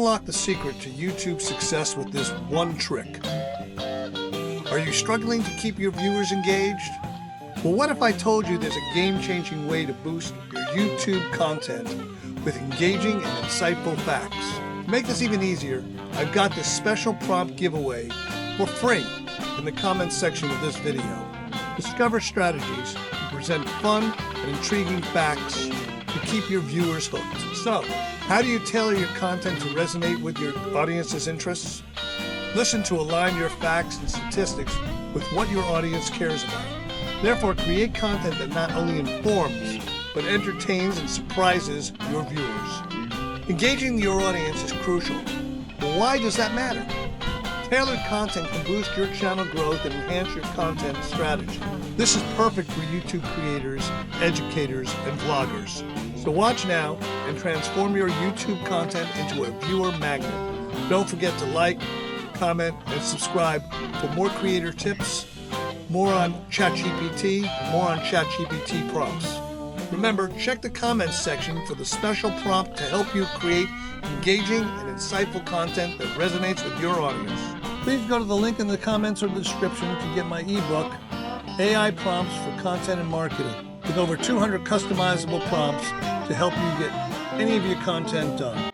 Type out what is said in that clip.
Unlock the secret to YouTube success with this one trick. Are you struggling to keep your viewers engaged? Well, what if I told you there's a game-changing way to boost your YouTube content with engaging and insightful facts? To make this even easier, I've got this special prompt giveaway for free in the comments section of this video. Discover strategies to present fun and intriguing facts to keep your viewers hooked. So, how do you tailor your content to resonate with your audience's interests? Listen to align your facts and statistics with what your audience cares about. Therefore, create content that not only informs, but entertains and surprises your viewers. Engaging your audience is crucial. But why does that matter? Tailored content can boost your channel growth and enhance your content strategy. This is perfect for YouTube creators, educators, and vloggers. So watch now and transform your YouTube content into a viewer magnet. Don't forget to like, comment, and subscribe for more creator tips, more on ChatGPT, and more on ChatGPT prompts. Remember, check the comments section for the special prompt to help you create engaging and insightful content that resonates with your audience. Please go to the link in the comments or the description to get my ebook, AI Prompts for Content and Marketing, with over 200 customizable prompts to help you get any of your content done.